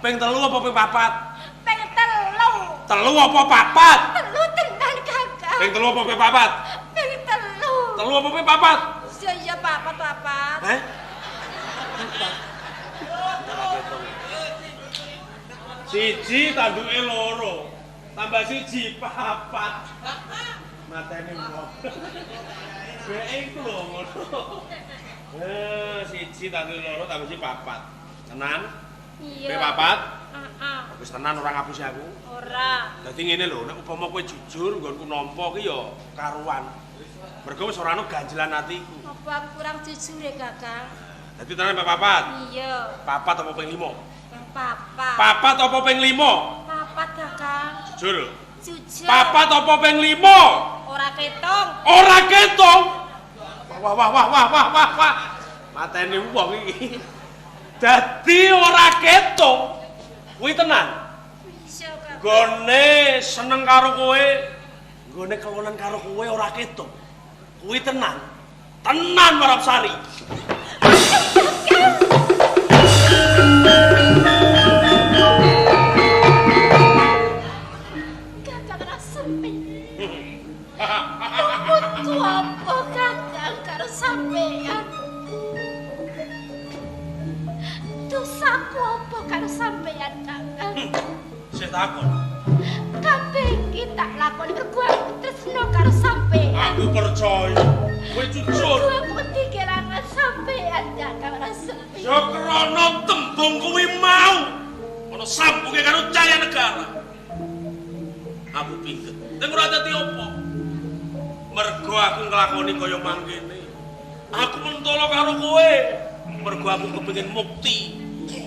ping telu apa ping papat? Ping telu. Telu apa papat? Telu tenan Kakang. Ping telu apa ping papat? Ping telu. Telu apa ping papat? Iya papat. Heh? Siji tanduke loro. Tambah siji papat. Matene wong. Beke iku lho ngono. Siji tanduke loro tambah siji papat. Tenan? Iya. Ping papat? Heeh. Wis tenan ora ngapusi aku. Ora. Dadi ngene lho, nek upama kowe jujur nggonku nampa ki ya karuan. Mergo wis ora ono ganjelan atiku. Apa aku kurang jujur ya Kakang? Dadi tenan ping papat. Iya. Papat apa ping 5? Ping papat. Papat apa ping 5? Papat Kakang. Jujur lho. Jujur. Papat apa ping 5? Ora ketung. Ora ketung. Wah. Mateni wong iki. Dadi ora ketung. Kuwi tenan. Iya Kakang. Gone seneng karo kowe, gone kelonan karo kowe ora ketung. Kuwi tenan. Tenan Warapsari. Kakang Lasemi. Lumutku apa Kakang karo sampeyan? Dosaku apa karo sampeyan Kakang? Sik takon. Kabeh iki tak lakoni mergo aku tresno karo sampeyan. Aku percaya. Kowe jujur. Aku wedi kelangan sampeyan Kakang Lasemi. Ya krana tembung kuwi mau ana sambunge karo Cahya Negara. Aku pinget. Ning ora dadi apa. Mergo aku nglakoni kaya mangkene. Aku mentolo karo kowe. Mergo aku kepengin mukti.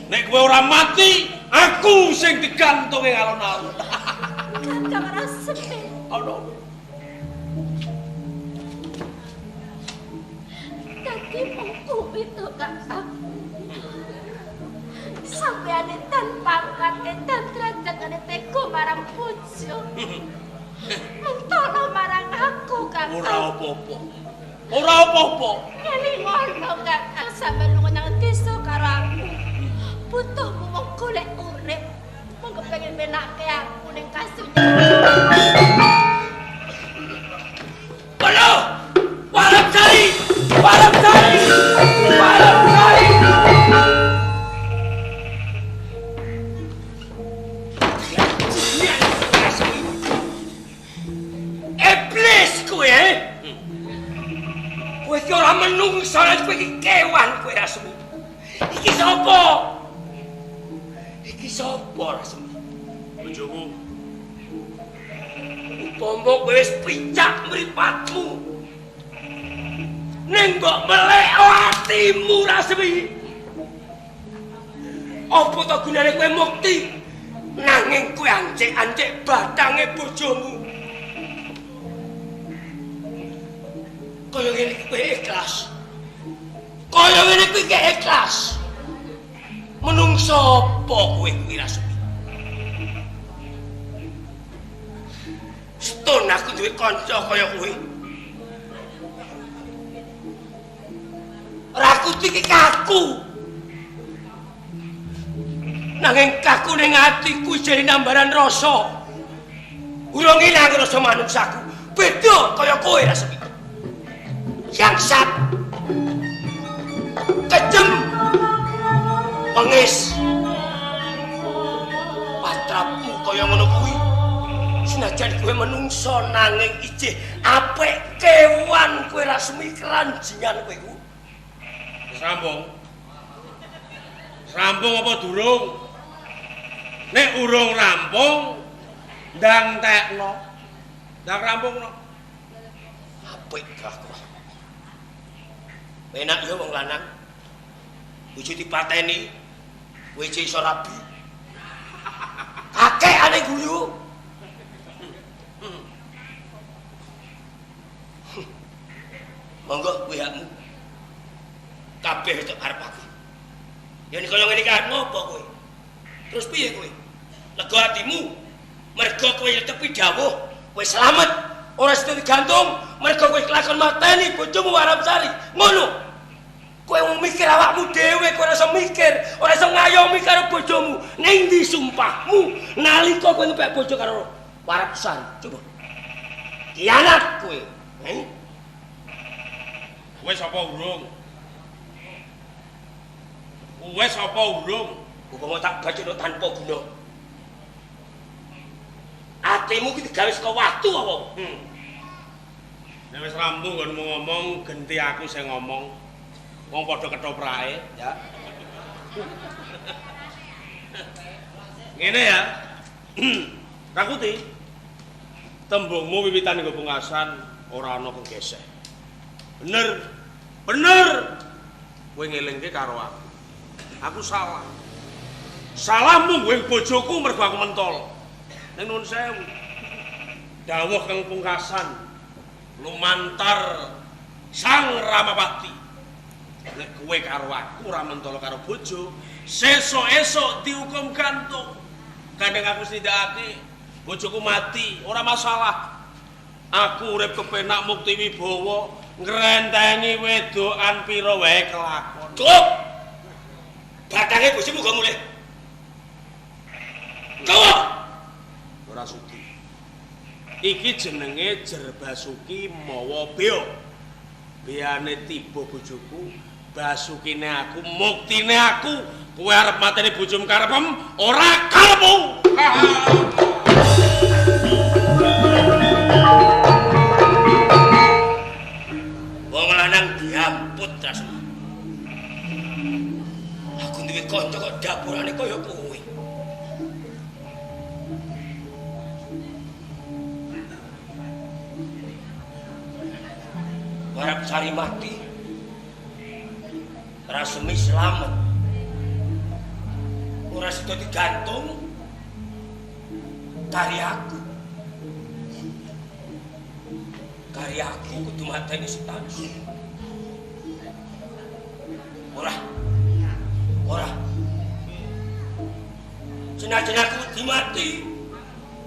Nek kowe ora mati, aku sing digantung ing alun-alun. Kakang Lasemi. Ono. Dadi mung kuwi to Kakang. Sampeyan tan pangkat tan derajat teko marang bojo. Mentolo marang aku Kakang. Ora apa-apa. Ora apa-apa. Ngelingono Kakang sampe lunga nang desa karo aku. Butuh wong golek urip. Mung kepengin menake aku ning kasunyan. Halo! Warapsari! Warapsari! Warapsari! Iblis kowe, kowe iki ora menungso, kowe iki kewan kowe Rasmi. Iki sapa? Iki sapa Rasmi? Bojoku. Upama kowe wis picak mripatmu. Ning mbok melek atimu Rasmi. Apa to gunane kowe mukti nanging kowe ancik-ancik batange bojomu. Kaya ngene iki kowe ikhlas. Kaya ngene iki kowe ikhlas. Menungso apa kowe kuwi Rasmi? Setun aku duwe kanca kaya kowe. Rakuti iki kaku. Nanging kaku ning atiku jane nambaran rasa. Urung ilang rasa manungsaku. beda kaya kowe Rasmi. Yangsat. Kejem. Pengis. Patrapmu kaya ngono kuwi. Senajan kowe menungso nanging ijih apik kewan kowe Rasmi keranjingan kowe iku. Rampung apa durung? Nek urung rampung ndang tekno. Ndang rampungno. Apik gak kok. Enak ya wong lanang. Bojo dipateni, kowe iso rabi. Akeh ane guyu. Monggo kuwi hakmu. Kabeh tok arep aku. Yen kaya ngene iki ngopo kowe? Terus piye kowe? Lega atimu mergo kowe netepi dawuh, kowe slamet, ora sida digantung, mergo kowe kelakon mateni bojomu Warapsari. Ngono. Kowe wong mikir awakmu dhewe, kowe ora iso mikir, ora iso ngayomi karo bojomu. Ning ndi sumpahmu nalika kowe ngepek bojo karo Warapsari? Coba. Kianat kowe. Wis apa urung? Wis apa urung? Upama tak bacana tanpa guna. Atimu ki digawe saka watu apa? Nek wis rampung nggonmu ngomong, genti aku sing ngomong. Wong padha ketoprake, ya. Ngene ya. Rakuti. Tembungmu wiwitan nggo pungkasan ora ana kegesek. Bener. Kowe ngelingke karo aku. Aku salah. Salahmu kowe bojoku mergo aku mentol. Ning nuwun sewu. Dawuh kang pungkasan lumantar Sang Ramapati. Nek kowe karo aku ora mentol karo bojo, sesuk-esuk dihukum gantung. Kadang aku sindakake bojoku mati, ora masalah. Aku urip kepenak mukti wibawa, ngrenteni wedokan pira wae kelakon. Cukup. Badange bojomu go mulih. Cukup. Ora sudi. Iki jenenge Jerbasuki mawa beo. Beane tiba bojoku, basukine aku, muktine aku. Kowe arep mateni bojomu karepem, ora karepmu. Wong lanang diamput Rasmi. Aku duwe kanca kok dapurane kaya kowe. Warapsari mati. Rasmi slamet. Ora sida digantung karyaku. Karyaku kudu mateni Sitanus. Ora. Senajan aku dimati,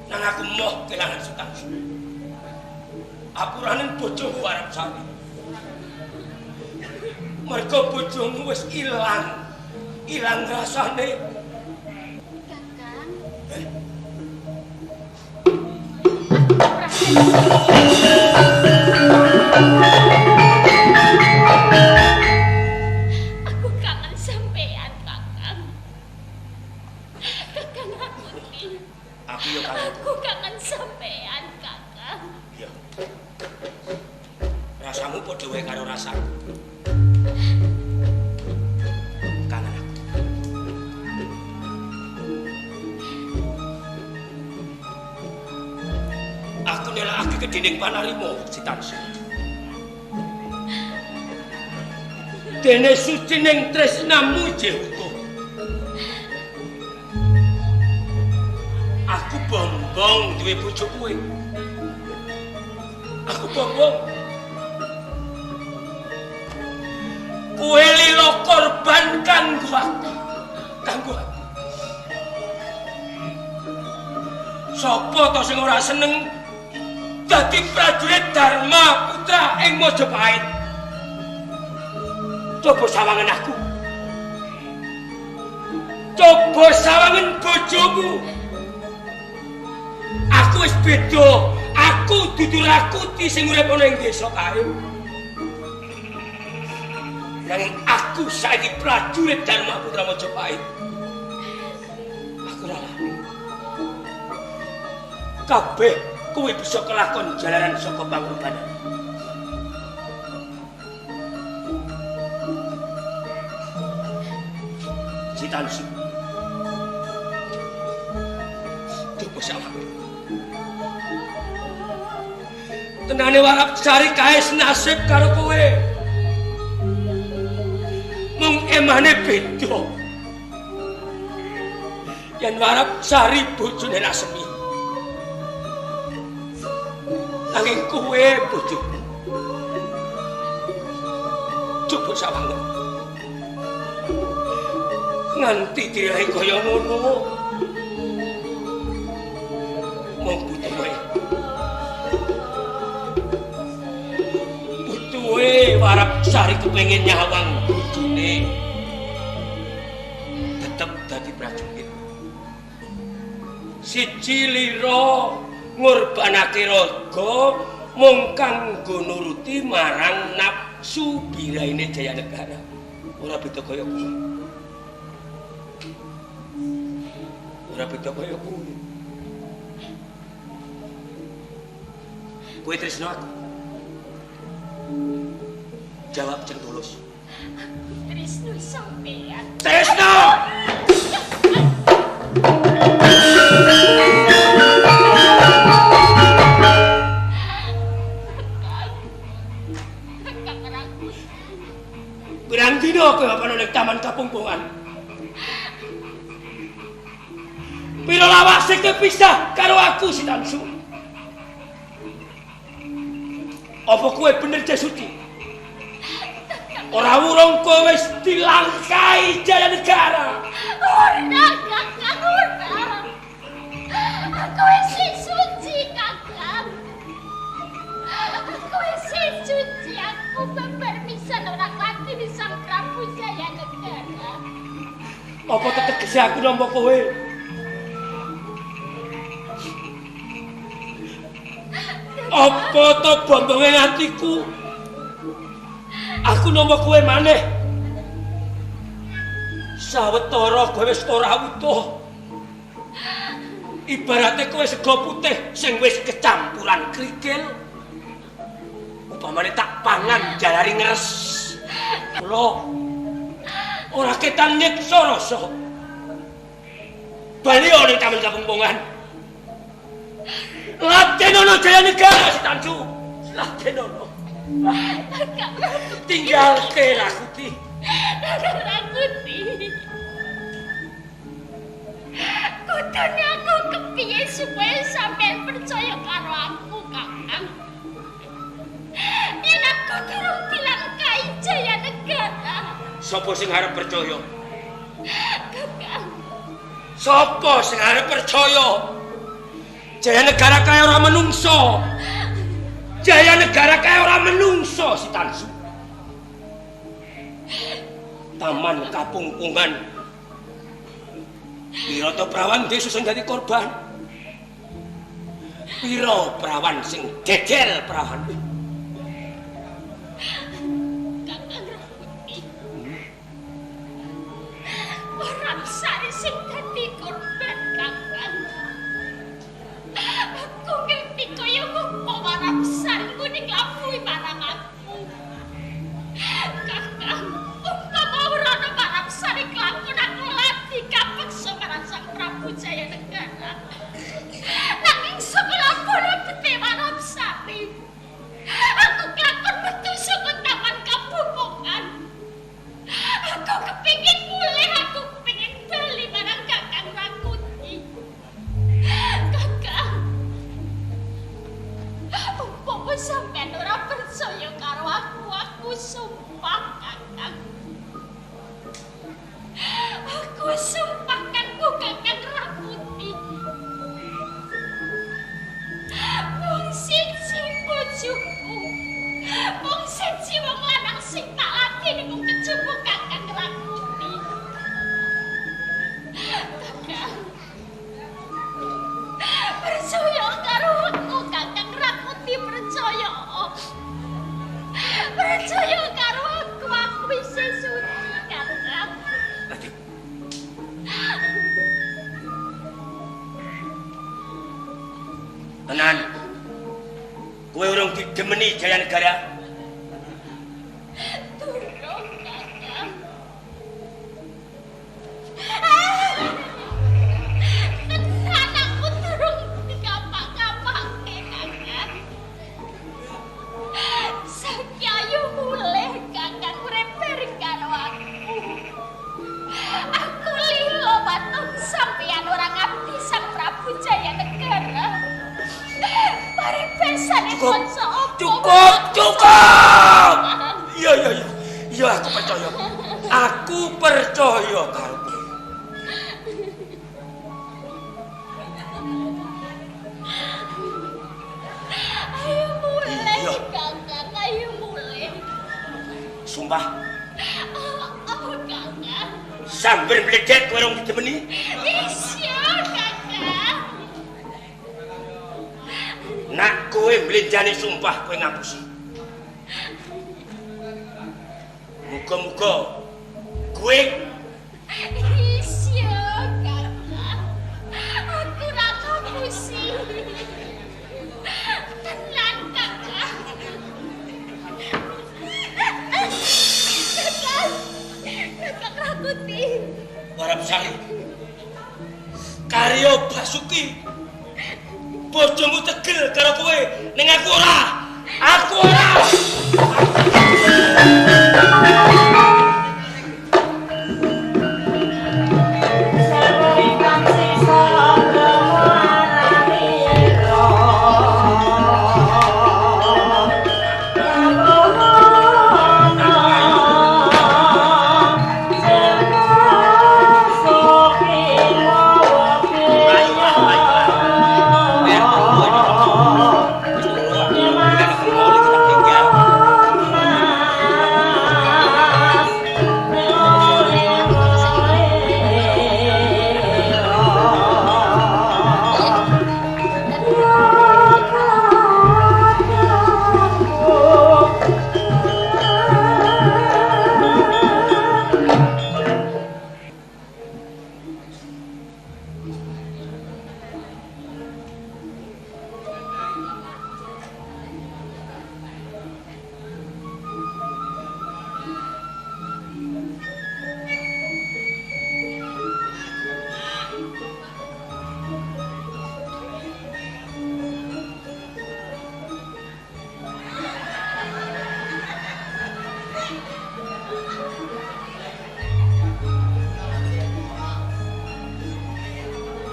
nang aku moh kelangan Sitanus. Apuraning bojomu Warapsari. Mergo bojomu wis ilang rasane. Kakang. Aku kangen sampean, Kakang. Kakang Rakuti. Aku yo kangen. Aku kangen sampean, Kakang. Iya. Rasamu padha wae karo rasaku. Kangen aku. Aku nelakake ke dinding Panarimo, Sitanus. Dene sucining tresnamu jeh utuh. Aku bombong duwe bojo kowe. Aku bombong. Kowe lilo korban kanggo aku. Sapa to sing ora seneng dadi prajurit Dharma Putra ing Majapahit? Coba sawangen aku. Coba sawangen bojomu. Aku wis beda Aku dudu Rakuti sing urip ana ing desa kae. Nanging aku saiki prajurit Dharma Putra Majapahit. Aku lalani. Kabeh kuwi bisa kelakon jalaran saka pangorbanan. Sitansu. Coba sama. Tenane warap cari kaes nasib karo kowe. Mung emane beda. Yen warap cari bojone Lasmi. Nanging kowe bojoku. Coba sama. Nganti dirahi kaya ngono. Mung butuhe. Butuhe warap sari kepengin nyawang bojone. Tetep dadi prajurit. Siji lira ngorbanake raga mung kanggo nuruti marang nafsu biraine Jayanegara. Ora beda kaya kuwi. Ora beda kaya kuwi. Kowe tresno aku. Jawab sing tulus. Tresno sampean. Tresno! Pirang dina kowe apa ning taman kapungpungan? Pira lawas sing kepisah karo aku Sitansu? Apa kowe bener Jasuti? Ora wurung kowe wis dilangkai Jayanegara. Ora, Kakang, ora. Aku wis suci, Kakang. Aku wis suci, aku bepermisan ora lagi di Sang Prabu Jayanegara. Apa tetegese aku nampa kowe? Apa to bombonge atiku? Aku nampa kowe maneh. Sawetara kowe wis ora utuh. Ibarate kowe sego putih sing wis kecampuran krikil. Upamane tak pangan jalari ngeres. Kula ora ketan nyiksa rasa. Bali ning taman kapungpungan. Latenono Jayanegara Sitansu. Latenono. Tinggal ke Rakuti. Rakuti. Kudune aku kepiye supaya sampean percaya karo aku, Kakang. Yen aku durung dilangkai Jayanegara. Sapa sing arep percaya? Kakang. Sapa sing arep percaya? Jayanegara kae ora menungso. Jayanegara kae ora menungso Sitansu. Taman kapungpungan. Pira to prawan desa sing dadi korban? Pira prawan sing jejel prawan? Kakang Rakuti. Orang sari sing dadi korban, Kakang. Aku ngerti kaya apa warap sari kuwi nglabuhi marang aku. Kakang, umpama ora ana warap sari kelakon aku lagi kapeksa marang Sang Prabu Jayanegara. Nanging sebelah bola pete warap sari. percaya karo aku bisa suci Kakang. Tenan. Kowe urung didemeni Jayanegara. Durung Kakang. Anakku durung dikapak-kapake Kakang. Sakyayu mulih Kakang urip bareng karo aku. Aku lilo waton sampeyan ora ngabdi Sang Prabu Jayanegara. Bareng besanipun Cukup. Iya. Iya aku percaya. Aku percaya karo kowe. Ayo mulih Iya. Kakang, ayo mulih. Sumpah, Oh Kakang. sambil meledet kowe urung didemeni. Isya Kakang. Nak kowe mlenjani sumpah kowe ngapusi. Muga-muga kowe Isya Kakang. Aku ra ngapusi. Tenan Kakang. Kakang Rakuti. Warap Sari. Karya Basuki. Bojomu tegel karo kowe, ning aku ora. Aku ora.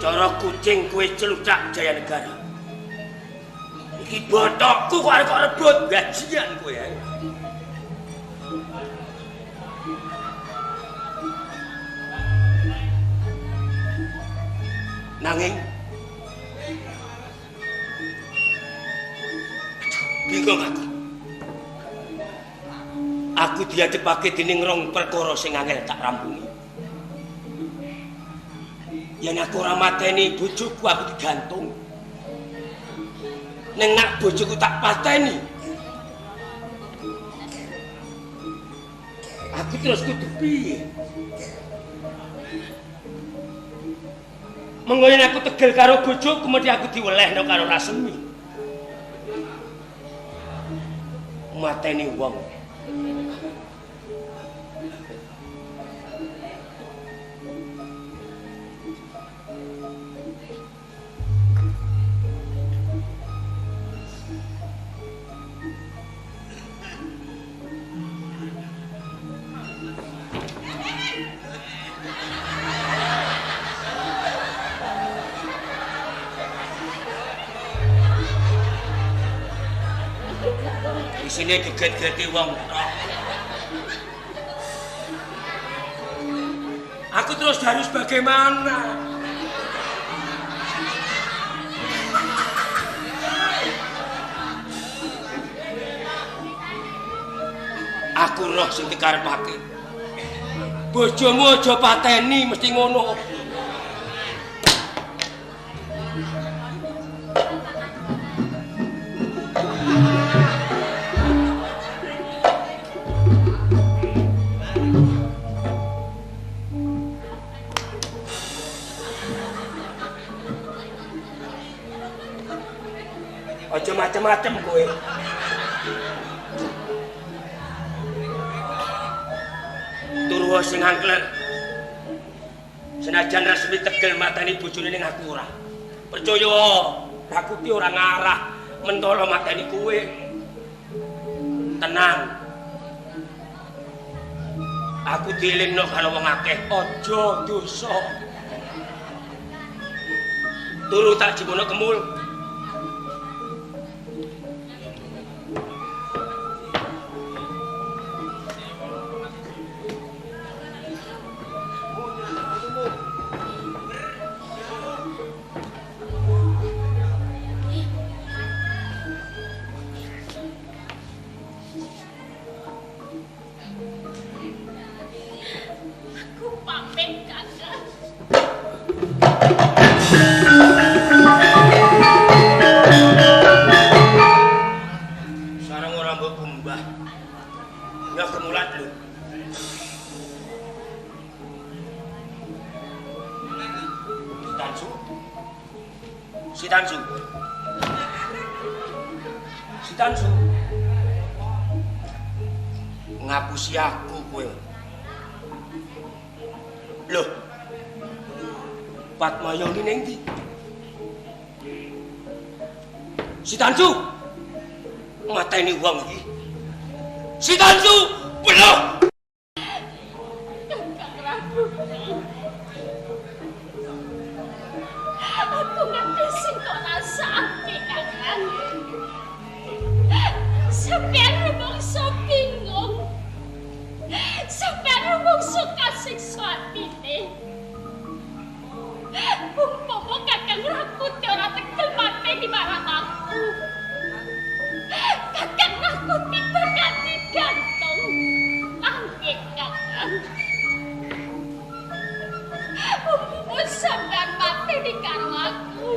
Cara kucing kowe celudak Jayanegara. Iki bothokku kok arep rebut gajian kowe ae. Nanging bingung aku. Aku dihadepake dening rong perkara sing angel tak rampungi. Yen aku ora mateni bojoku aku digantung. Ning nak bojoku tak pateni. Aku terus kudu piye? Mengko yen aku tegel karo bojoku mesti aku diwelehno karo Rasemi. Mateni wong. Isine geget-geti wong tok. Aku terus harus bagaimana? Aku roh sing dikarepake. Bojomu aja pateni mesti ngono. macem-macem kowe. Turu sing angklek. Senajan resmi tegel mateni bojone ning aku ora. Percaya aku ki ora ngarah mentolo mateni kowe. Tenang. Aku dielingno karo wong akeh, aja dosa. Turu tak jiwono kemul. Si Tansu. Ngapusi aku kowe. Loh. Patmayoni ning ndi? Si Tansu. Mateni wong iki. Si Tansu, bener. Aku ngerti sing kok rasake, Kakang. Sampeyan rumangsa bingung. Sampeyan rumangsa kasiksa atine. Umpama Kakang Rakuti ora tekel mateni marang aku. Kakang Rakuti bakal digantung. Anggih, Kakang. Umpama sampeyan mateni karo aku.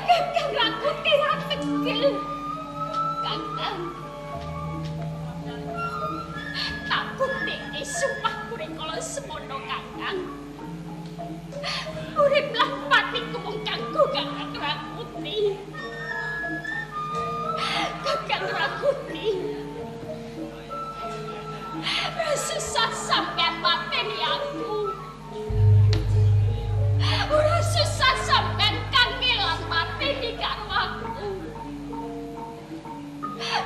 Kakang Rakuti ra tekel. Kakang. Tak bukti sumpah kurikala semono, Kakang. Urip lan patiku mung kanggo Kakang Rakuti. Kakang Rakuti. Susah sampeyan mateni aku. Ora susah sampeyan kangelan mateni karo aku.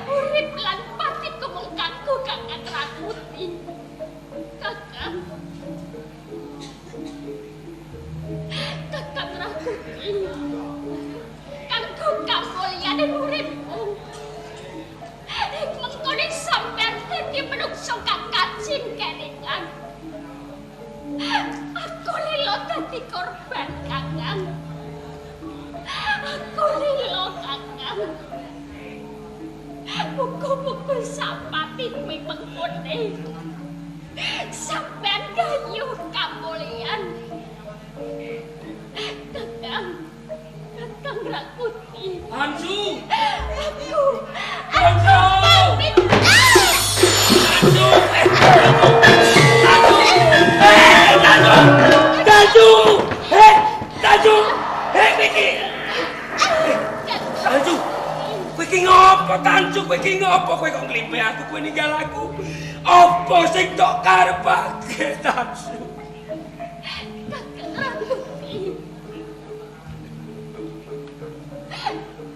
Urip lan patiku mung kanggo Kakang Rakuti. Kakang. Kakang Rakuti. Kanggo kamulyane uripmu. Mengkone sampeyan dadi manungsa kang kacin kelingan. Aku lilo dadi korban, Kakang. Aku lilo, Kakang. Muga-muga sapati kuwi mengkone. Sampeyan gayuh kamulyan. Kakang. Kakang Rakuti. Tansu. Aku. Tansu. Tansu. Tansu. Iki. Tansu. Kowe iki ngopo, Tansu? Kowe iki ngopo? Kowe kok nglimpe aku, kowe ninggal aku. Apa sing tok karepake, Tansu? Kakang Rakuti.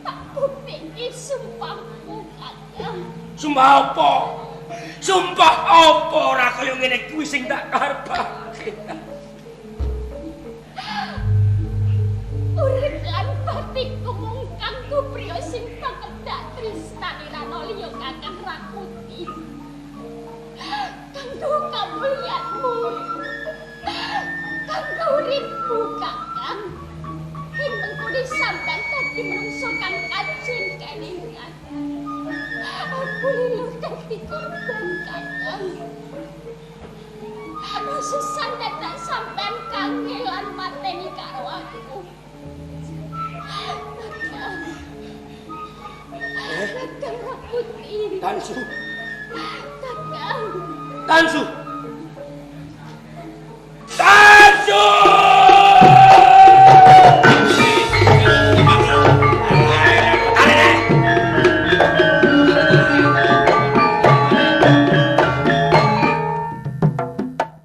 Tak bukti sumpahmu, Kakang. Sumpah apa? Sumpah apa ora kaya ngene kuwi sing tak karepake. Urip lan patiku mung kanggo priya sing pakedak tresnane lan liya Kakang Rakuti. Kanggo kamulyanmu. Kanggo uripmu, Kakang. Ing mengkone sampeyan dadi manungsa kang kacin kelingan. Aku lilo dadi korban, Kakang. Susah dadak sampeyan kangelan mateni karo aku. Kakang Rakuti. Tansu. Kakang. Tansu.